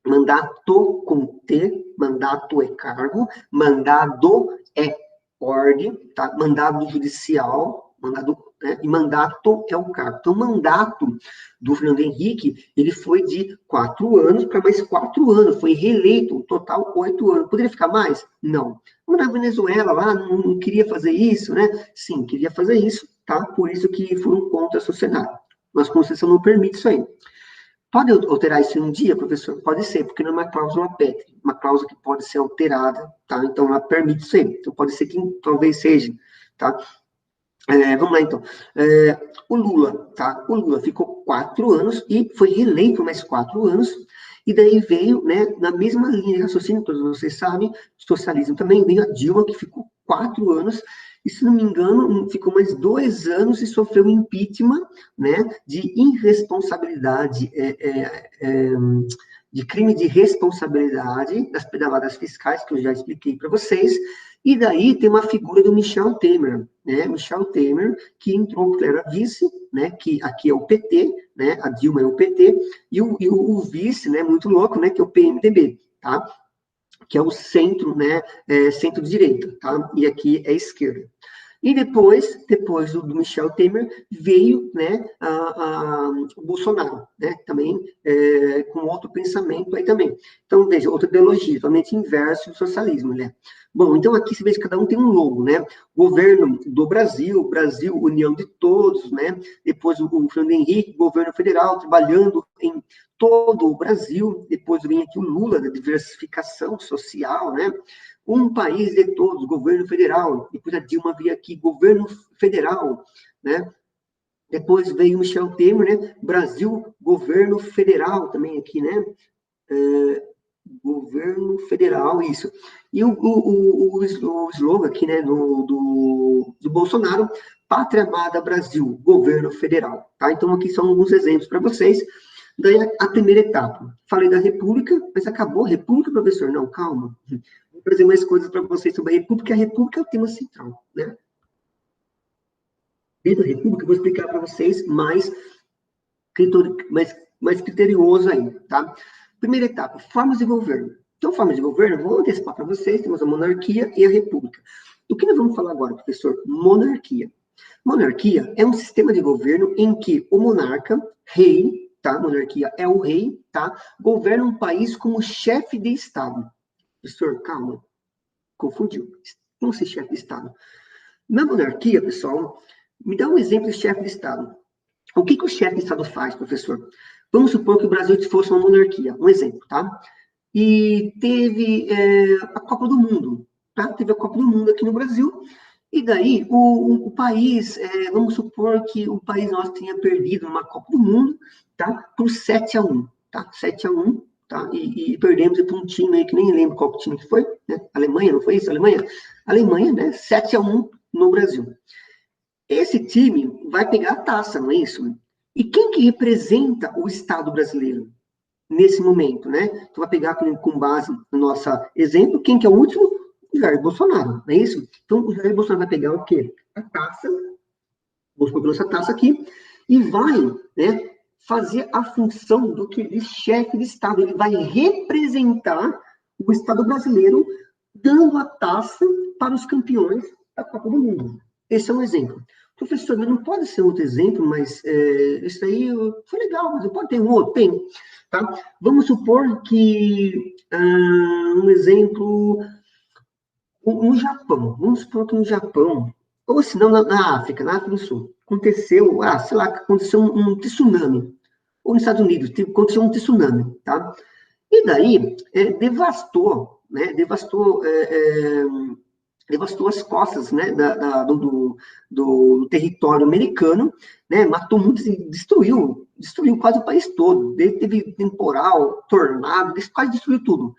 Mandato com T, mandato é cargo, mandado é ordem, tá? Mandado judicial, mandado, né? E mandato é o cargo. Então, o mandato do Fernando Henrique, ele foi de 4 anos para mais 4 anos, foi reeleito, um total 8 anos. Poderia ficar mais? Não. Na Venezuela, lá, não queria fazer isso, né? Sim, queria fazer isso, tá? Por isso que foram contra a sociedade. Mas a Constituição não permite isso aí. Pode alterar isso em um dia, professor? Pode ser, porque não é uma cláusula pétrea, uma cláusula que pode ser alterada, tá? Então, ela permite isso aí. Então, pode ser que talvez seja, tá? Vamos lá, então. O Lula, tá? O Lula ficou 4 anos e foi reeleito mais 4 anos, e daí veio, né, na mesma linha de raciocínio, todos vocês sabem, socialismo também, veio a Dilma, que ficou 4 anos, e se não me engano, ficou mais 2 anos e sofreu impeachment, né, de irresponsabilidade, de crime de responsabilidade das pedaladas fiscais, que eu já expliquei para vocês, e daí tem uma figura do Michel Temer, né, Michel Temer, que entrou, que era vice, né, que aqui é o PT, né, a Dilma é o PT, e o vice, né, muito louco, né, que é o PMDB, tá? Que é o centro, né, centro-direita, tá? E aqui é esquerda. E depois do Michel Temer, veio, né, o Bolsonaro, né, também com outro pensamento aí também. Então, veja, outra ideologia, totalmente inverso do socialismo, né. Bom, então aqui você vê que cada um tem um logo, né, governo do Brasil, União de Todos, né, depois o Fernando Henrique, governo federal, trabalhando em todo o Brasil, depois vem aqui o Lula, da diversificação social, né, um país de todos, governo federal, depois a Dilma veio aqui, governo federal, né, depois veio o Michel Temer, né, Brasil, governo federal também aqui, né, governo federal, isso. E o slogan aqui, né, do Bolsonaro, Pátria Amada Brasil, governo federal, tá? Então, aqui são alguns exemplos para vocês. Daí, a primeira etapa. Falei da República, mas acabou a República, professor? Não, calma. Vou trazer mais coisas para vocês sobre a República é o tema central, né? Dentro da República, eu vou explicar para vocês mais criterioso aí, tá? Primeira etapa, formas de governo. Então, formas de governo, vou antecipar para vocês, temos a monarquia e a república. Do que nós vamos falar agora, professor? Monarquia. Monarquia é um sistema de governo em que o monarca, rei, tá? Monarquia é o rei, tá? Governa um país como chefe de Estado. Professor, calma. Confundiu. Como se chefe de Estado? Na monarquia, pessoal, me dá um exemplo de chefe de Estado. O que o chefe de Estado faz, professor? Vamos supor que o Brasil fosse uma monarquia, um exemplo, tá? E teve a Copa do Mundo, tá? Teve a Copa do Mundo aqui no Brasil, e daí o país, vamos supor que o país nosso tenha perdido uma Copa do Mundo, tá? Por 7-1, tá? 7-1, tá? E perdemos para um time aí que nem lembro qual time que foi, né? Alemanha, não foi isso? Alemanha, né? 7-1 no Brasil. Esse time vai pegar a taça, não é isso? E quem que representa o Estado brasileiro nesse momento, né? Então, vai pegar com base no nosso exemplo, quem que é o último? O Jair Bolsonaro, não é isso? Então, o Jair Bolsonaro vai pegar o quê? A taça, vamos supor que nossa taça aqui, e vai, né, fazer a função do que diz chefe de Estado. Ele vai representar o Estado brasileiro, dando a taça para os campeões da Copa do Mundo. Esse é um exemplo. Professor, não pode ser outro exemplo, mas isso aí foi legal, mas pode ter um outro? Tem. Tá? Vamos supor que, um exemplo, no Japão. Vamos supor que no Japão, ou se não, na África do Sul, aconteceu, sei lá, aconteceu um tsunami. ou nos Estados Unidos, aconteceu um tsunami, tá? E daí, devastou, né? Devastou as costas, né, do território americano, né, matou muitos, destruiu quase o país todo. Teve temporal, tornado, quase destruiu tudo.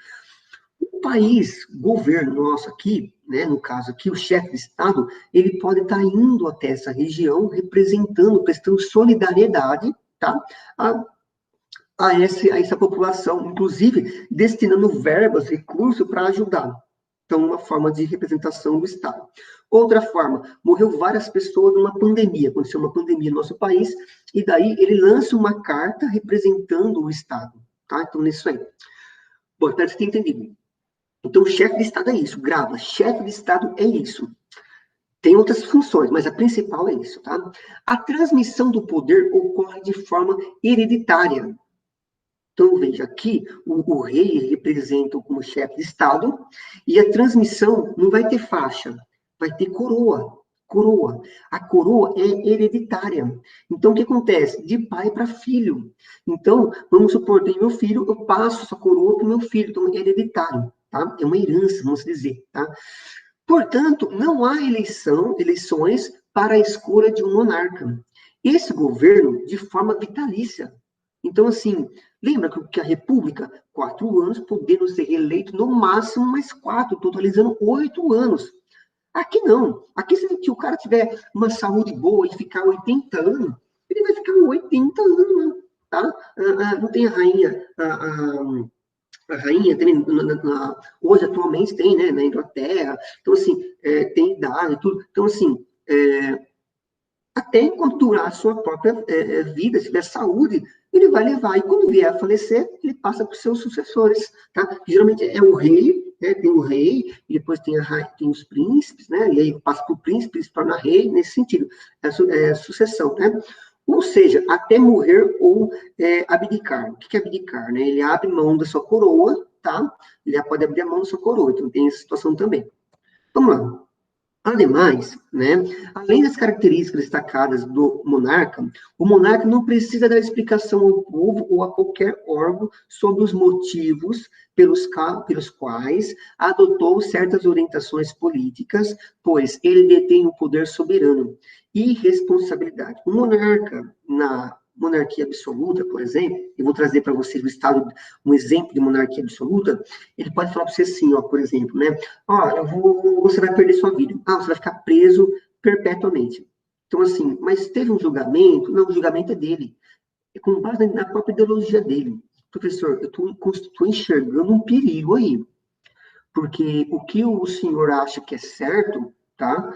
O país, governo nosso aqui, né, no caso aqui, o chefe de Estado, ele pode estar indo até essa região, representando, prestando solidariedade, tá, a essa população, inclusive destinando verbas, recursos para ajudar. Então, uma forma de representação do Estado. Outra forma, morreu várias pessoas numa pandemia, aconteceu uma pandemia no nosso país, e daí ele lança uma carta representando o Estado, tá? Então, nisso aí. Bom, espero que você tenha entendido. Então, o chefe de Estado é isso, grava, chefe de Estado é isso. Tem outras funções, mas a principal é isso, tá? A transmissão do poder ocorre de forma hereditária. Então, veja, aqui o rei representa como chefe de Estado, e a transmissão não vai ter faixa, vai ter coroa. Coroa. A coroa é hereditária. Então, o que acontece? De pai para filho. Então, vamos supor, tem meu filho, eu passo essa coroa para o meu filho. Então, é hereditário, tá? É uma herança, vamos dizer, tá? Portanto, não há eleições para a escolha de um monarca. Esse governo, de forma vitalícia. Então, assim, lembra que a República, 4 anos, podendo ser reeleito no máximo mais 4, totalizando 8 anos. Aqui não. Aqui, se o cara tiver uma saúde boa e ficar 80 anos, ele vai ficar 80 anos, tá? Não tem a rainha, a rainha também, hoje, atualmente, tem, né, na Inglaterra. Então, assim, tem idade, tudo. Então, assim, até enquanto durar a sua própria vida, se tiver saúde, ele vai levar. E quando vier a falecer, ele passa para os seus sucessores, tá? Geralmente é o rei, né? Tem o rei, e depois tem os príncipes, né? E aí passa para o príncipe, se torna rei, nesse sentido. É sucessão, né? Ou seja, até morrer ou abdicar. O que é abdicar, né? Ele abre mão da sua coroa, tá? Ele pode abrir a mão da sua coroa, então tem essa situação também. Vamos lá. Ademais, né, além das características destacadas do monarca, o monarca não precisa dar explicação ao povo ou a qualquer órgão sobre os motivos pelos quais adotou certas orientações políticas, pois ele detém o poder soberano e responsabilidade. O monarca, na monarquia absoluta, por exemplo, eu vou trazer para vocês um exemplo de monarquia absoluta, ele pode falar para você assim, ó, por exemplo, né? Ó, você vai perder sua vida. Ah, você vai ficar preso perpetuamente. Então, assim, mas teve um julgamento? Não, o julgamento é dele. É com base na própria ideologia dele. Professor, eu estou enxergando um perigo aí. Porque o que o senhor acha que é certo, tá?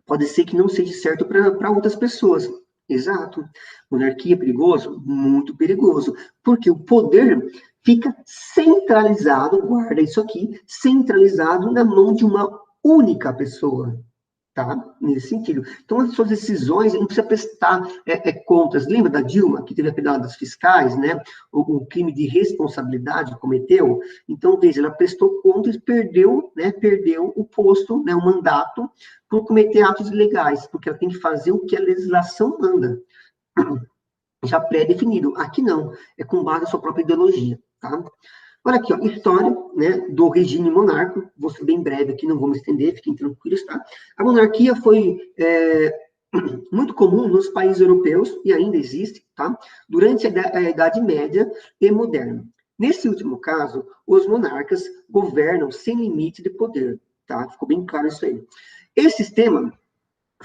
Pode ser que não seja certo para outras pessoas. Exato. Monarquia é perigoso? Muito perigoso. Porque o poder fica centralizado, guarda isso aqui, centralizado na mão de uma única pessoa, tá? Nesse sentido. Então, as suas decisões, não precisa prestar contas. Lembra da Dilma, que teve a pedadas fiscais, né? O crime de responsabilidade cometeu? Então, veja, ela prestou contas e perdeu, né? Perdeu o posto, né? O mandato, por cometer atos ilegais, porque ela tem que fazer o que a legislação manda. Já pré-definido. Aqui não, é com base na sua própria ideologia, tá? Olha aqui, ó, história, né, do regime monárquico, vou ser bem breve aqui, não vou me estender, fiquem tranquilos, tá? A monarquia foi muito comum nos países europeus, e ainda existe, tá? Durante a Idade Média e Moderna. Nesse último caso, os monarcas governam sem limite de poder, tá? Ficou bem claro isso aí. Esse sistema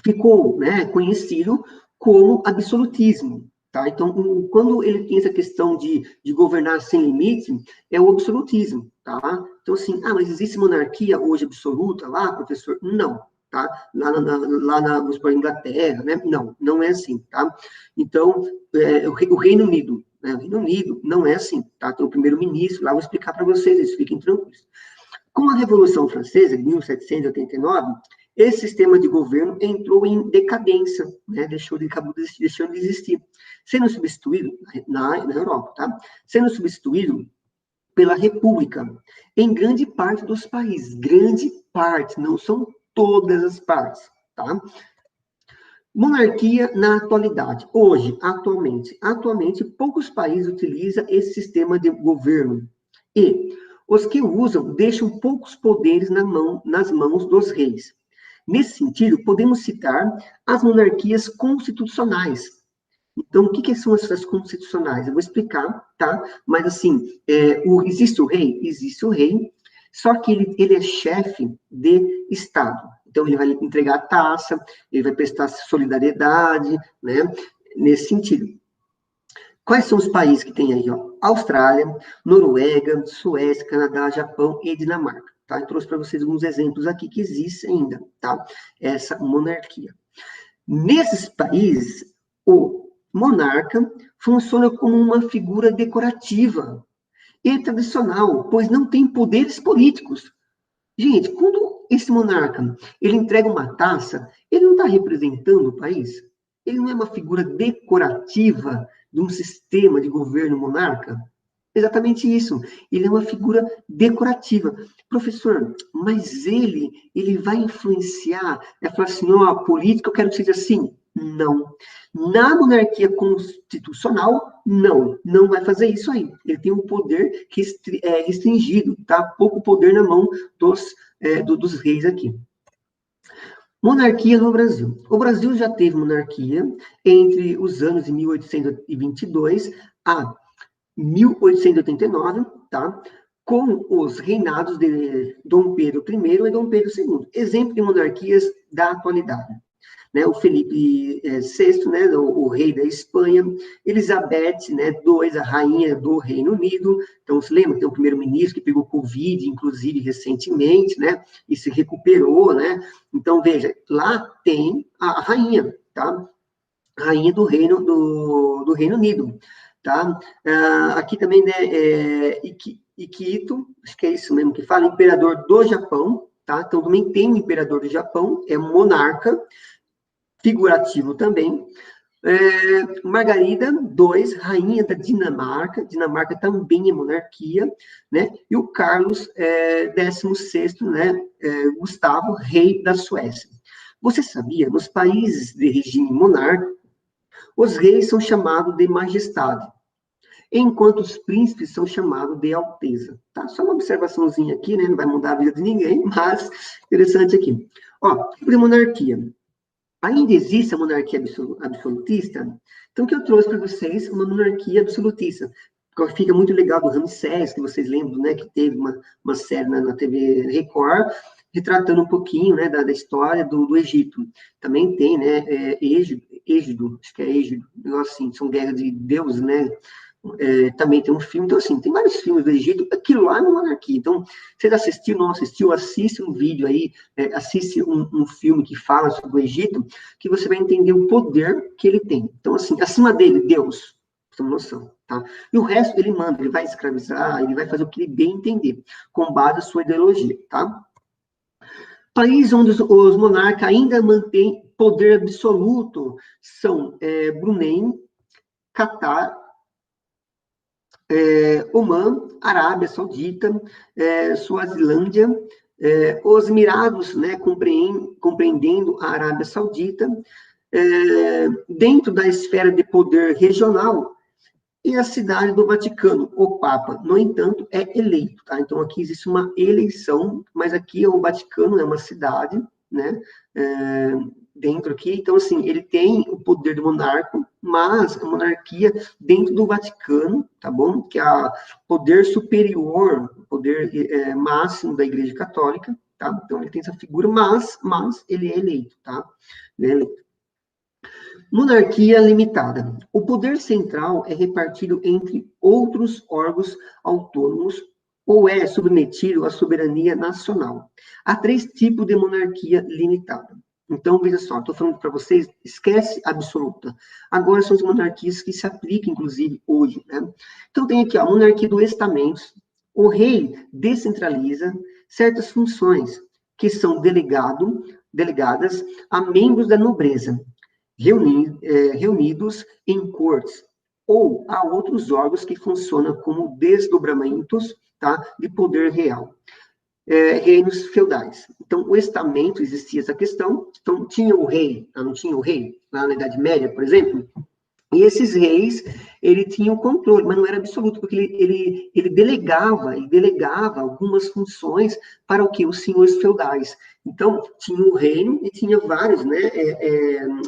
ficou, né, conhecido como absolutismo, tá? Então, quando ele tem essa questão de governar sem limite, é o absolutismo, tá? Então, assim, mas existe monarquia hoje absoluta lá, professor? Não, tá? Vamos para a Inglaterra, né? Não é assim, tá? Então, o Reino Unido, né? O Reino Unido não é assim, tá? Tem o primeiro-ministro, lá vou explicar para vocês isso, fiquem tranquilos. Com a Revolução Francesa, de 1789, esse sistema de governo entrou em decadência, né? deixou de existir, sendo substituído, na Europa, tá? Sendo substituído pela República, em grande parte dos países, grande parte, não são todas as partes, tá? Monarquia na atualidade. Hoje, atualmente, poucos países utilizam esse sistema de governo. E os que usam deixam poucos poderes nas mãos dos reis. Nesse sentido, podemos citar as monarquias constitucionais. Então, o que são essas constitucionais? Eu vou explicar, tá? Mas, assim, existe o rei? Existe o rei, só que ele é chefe de Estado. Então, ele vai entregar a taça, ele vai prestar solidariedade, né? Nesse sentido. Quais são os países que tem aí? Ó? Austrália, Noruega, Suécia, Canadá, Japão e Dinamarca. Tá? Eu trouxe para vocês alguns exemplos aqui que existem ainda, tá? Essa monarquia. Nesses países, o monarca funciona como uma figura decorativa e tradicional, pois não tem poderes políticos. Gente, quando esse monarca, ele entrega uma taça, ele não está representando o país? Ele não é uma figura decorativa de um sistema de governo monarca? Exatamente isso. Ele é uma figura decorativa. Professor, mas ele vai influenciar, falar assim, ó, a política eu quero que seja assim? Não. Na monarquia constitucional, não vai fazer isso aí. Ele tem um poder restringido, tá? Pouco poder na mão dos reis aqui. Monarquia no Brasil. O Brasil já teve monarquia entre os anos de 1822 a 1889, tá? Com os reinados de Dom Pedro I e Dom Pedro II. Exemplo de monarquias da atualidade. Né, o Felipe VI, né, o rei da Espanha, Elizabeth, né, II, a rainha do Reino Unido. Então, se lembra, tem um primeiro-ministro que pegou Covid, inclusive, recentemente, né, e se recuperou, né. Então, veja, lá tem a rainha, tá? A rainha do Reino Unido, tá? Aqui também, né, Ikito, acho que é isso mesmo que fala, imperador do Japão, tá? Então, também tem o imperador do Japão, é monarca, figurativo também. Margarida II, rainha da Dinamarca também é monarquia, né? E o Carlos XVI, né? Gustavo, rei da Suécia. Você sabia, nos países de regime monárquico, os reis são chamados de majestade, enquanto os príncipes são chamados de alteza. Tá? Só uma observaçãozinha aqui, né? Não vai mudar a vida de ninguém, mas interessante aqui. Ó, tipo de monarquia. Ainda existe a monarquia absolutista? Então, o que eu trouxe para vocês, uma monarquia absolutista. Fica muito legal do Ramsés, que vocês lembram, né, que teve uma série na TV Record, retratando um pouquinho, né, da história do Egito. Também tem, né, Êxodo, acho que é Êxodo, negócio assim, são guerras de deuses, né, também tem um filme, então assim, tem vários filmes do Egito, aquilo lá é uma monarquia. Então, você assistiu, não assistiu, assiste um vídeo aí, assiste um filme que fala sobre o Egito, que você vai entender o poder que ele tem. Então, assim, acima dele, Deus, tem uma noção, tá? E o resto ele manda, ele vai escravizar, ele vai fazer o que ele bem entender, com base na sua ideologia, tá? Países onde os monarcas ainda mantêm poder absoluto são Brunei, Catar, Omã, Arábia Saudita, Suazilândia, os Emirados, né, compreendendo a Arábia Saudita, dentro da esfera de poder regional, e a cidade do Vaticano, o Papa, no entanto, é eleito, tá? Então, aqui existe uma eleição, mas aqui o Vaticano é uma cidade, né, dentro aqui, então, assim, ele tem o poder do monarca, mas a monarquia dentro do Vaticano, tá bom? Que é o poder superior, o poder máximo da Igreja Católica, tá? Então, ele tem essa figura, mas ele é eleito, tá? Ele é eleito. Monarquia limitada. O poder central é repartido entre outros órgãos autônomos ou é submetido à soberania nacional. Há 3 tipos de monarquia limitada. Então, veja só, estou falando para vocês, esquece absoluta. Agora são as monarquias que se aplicam, inclusive, hoje, né? Então, tem aqui, ó, a monarquia do estamento. O rei descentraliza certas funções que são delegadas a membros da nobreza, reunidos em cortes, ou há outros órgãos que funcionam como desdobramentos, tá, de poder real. reinos feudais. Então, o estamento, existia essa questão, então tinha o rei, não tinha o rei, lá na Idade Média, por exemplo, e esses reis, ele tinha o controle, mas não era absoluto, porque ele delegava algumas funções para o que? Os senhores feudais. Então, tinha o reino e tinha vários, né,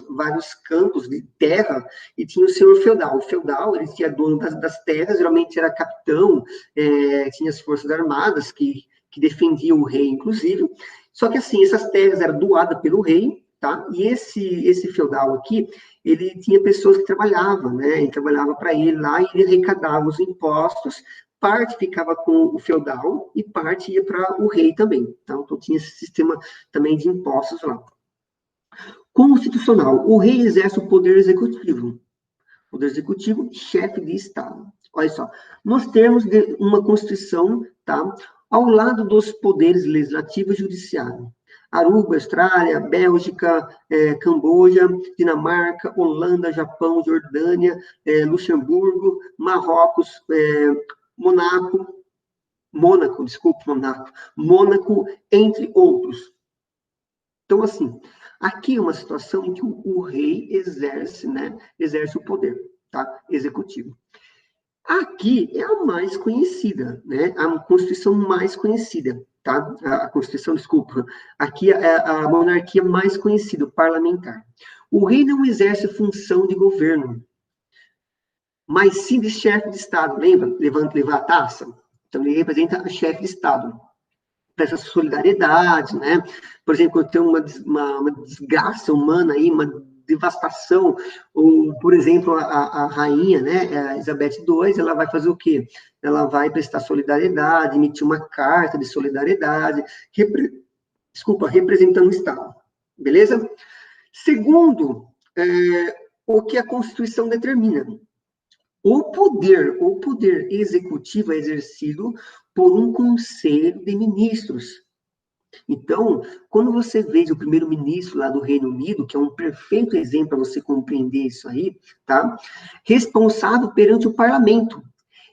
vários campos de terra, e tinha o senhor feudal. O feudal, ele tinha dono das terras, geralmente era capitão, tinha as forças armadas que defendiam o rei, inclusive. Só que, assim, essas terras eram doadas pelo rei, tá? E esse feudal aqui, ele tinha pessoas que trabalhavam, né? E trabalhava para ele lá, e ele arrecadava os impostos, parte ficava com o feudal e parte ia para o rei também. Então, tinha esse sistema também de impostos lá. Constitucional. O rei exerce o poder executivo. Poder executivo, chefe de Estado. Olha só, nós temos uma Constituição, tá? Ao lado dos poderes legislativo e judiciário. Aruba, Austrália, Bélgica, Camboja, Dinamarca, Holanda, Japão, Jordânia, Luxemburgo, Marrocos, Mônaco, entre outros. Então, assim, aqui é uma situação em que o rei exerce, né, exerce o poder, tá, executivo. Aqui é a mais conhecida, né, a Constituição mais conhecida, tá, a Constituição, desculpa, aqui é a monarquia mais conhecida, parlamentar. O rei não exerce função de governo, mas sim de chefe de Estado, lembra? Levar a taça? Então, ele representa a chefe de Estado, para essa solidariedade, né? Por exemplo, quando tem uma desgraça humana aí, uma devastação, ou, por exemplo, a rainha, né, a Elizabeth II, ela vai fazer o quê? Ela vai prestar solidariedade, emitir uma carta de solidariedade, representando o Estado, beleza? Segundo, o que a Constituição determina. O poder executivo é exercido por um conselho de ministros. Então, quando você veja o primeiro-ministro lá do Reino Unido, que é um perfeito exemplo para você compreender isso aí, tá? Responsável perante o parlamento.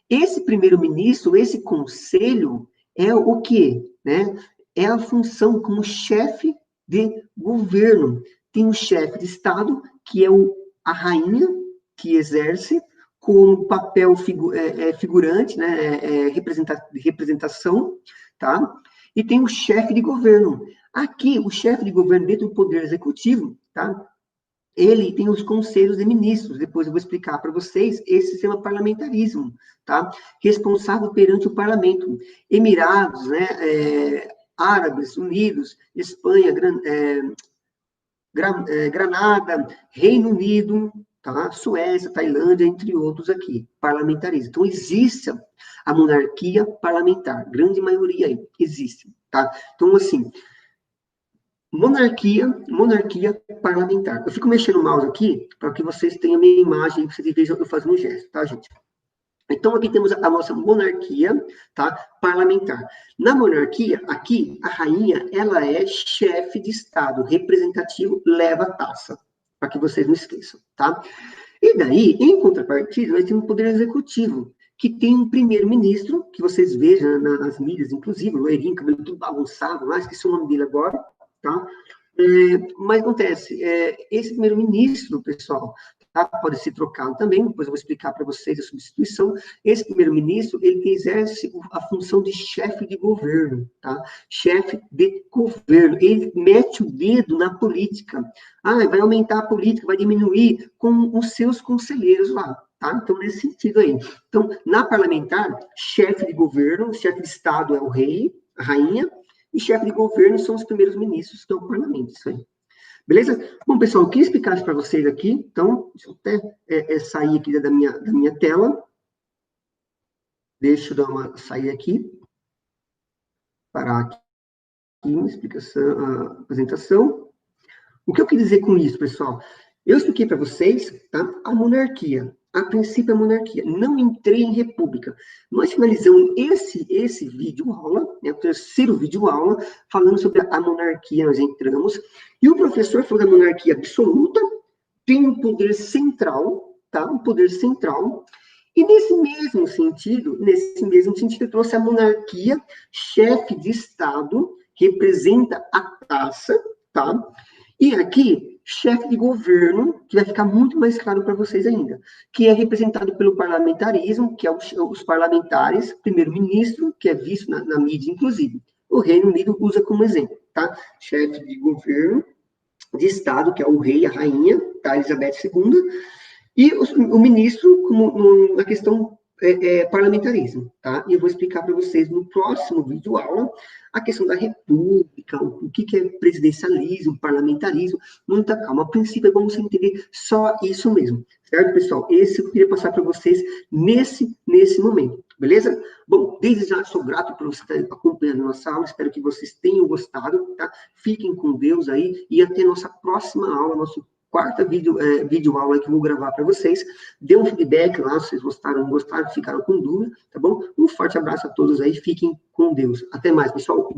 Esse primeiro-ministro, esse conselho, é o quê? Né? É a função como chefe de governo. Tem um chefe de Estado, que é a rainha, que exerce como papel figurante, né? Representação, tá? E tem o chefe de governo. Aqui, o chefe de governo dentro do Poder Executivo, tá? Ele tem os conselhos de ministros, depois eu vou explicar para vocês, esse sistema parlamentarismo, tá? Responsável perante o parlamento. Emirados, né? Árabes Unidos, Espanha, Granada, Reino Unido, tá? Suécia, Tailândia, entre outros aqui, parlamentarismo. Então, existe a monarquia parlamentar, grande maioria aí, existe, tá? Então, assim, monarquia parlamentar. Eu fico mexendo o mouse aqui, para que vocês tenham a minha imagem, vocês vejam eu fazendo um gesto, tá, gente? Então, aqui temos a nossa monarquia, tá, parlamentar. Na monarquia, aqui, a rainha, ela é chefe de Estado, representativo, leva a taça, para que vocês não esqueçam, tá? E daí, em contrapartida, nós temos o poder executivo, que tem um primeiro-ministro, que vocês vejam nas mídias, inclusive, loirinho, cabelo tudo bagunçado, lá, esqueci o nome dele agora, tá? Mas acontece, esse primeiro-ministro, pessoal, tá? Pode ser trocado também, depois eu vou explicar para vocês a substituição. Esse primeiro-ministro, ele exerce a função de chefe de governo, tá? Chefe de governo. Ele mete o dedo na política. Vai aumentar a política, vai diminuir com os seus conselheiros lá, tá? Então, nesse sentido aí. Então, na parlamentar, chefe de governo, chefe de Estado é o rei, a rainha, e chefe de governo são os primeiros ministros, que é o parlamento, isso aí. Beleza? Bom, pessoal, eu queria explicar isso para vocês aqui, então, deixa eu até sair aqui da minha tela. Deixa eu dar uma sair aqui. Parar aqui, explicação, a apresentação. O que eu queria dizer com isso, pessoal? Eu expliquei para vocês, tá? A monarquia. A princípio, a monarquia. Não entrei em república. Nós finalizamos esse vídeo aula, né, o terceiro vídeo aula, falando sobre a monarquia. Nós entramos. E o professor falou da monarquia absoluta, tem um poder central, tá? Um poder central. E nesse mesmo sentido, eu trouxe a monarquia, chefe de Estado, representa a taça, tá? E aqui, chefe de governo, que vai ficar muito mais claro para vocês ainda, que é representado pelo parlamentarismo, que é os parlamentares, primeiro-ministro, que é visto na mídia, inclusive. O Reino Unido usa como exemplo, tá? Chefe de governo, de Estado, que é o rei, a rainha, tá? Elizabeth II, e o ministro, como na questão parlamentarismo, tá? E eu vou explicar para vocês no próximo vídeo aula a questão da república, o que é presidencialismo, parlamentarismo, muita calma. A princípio é bom você entender só isso mesmo, certo, pessoal? Esse eu queria passar para vocês nesse momento, beleza? Bom, desde já sou grato por você estar acompanhando a nossa aula, espero que vocês tenham gostado, tá? Fiquem com Deus aí e até nossa próxima aula, nosso quarta vídeo aula que eu vou gravar para vocês. Dê um feedback lá, se vocês gostaram, não gostaram, ficaram com dúvida, tá bom? Um forte abraço a todos aí, fiquem com Deus. Até mais, pessoal.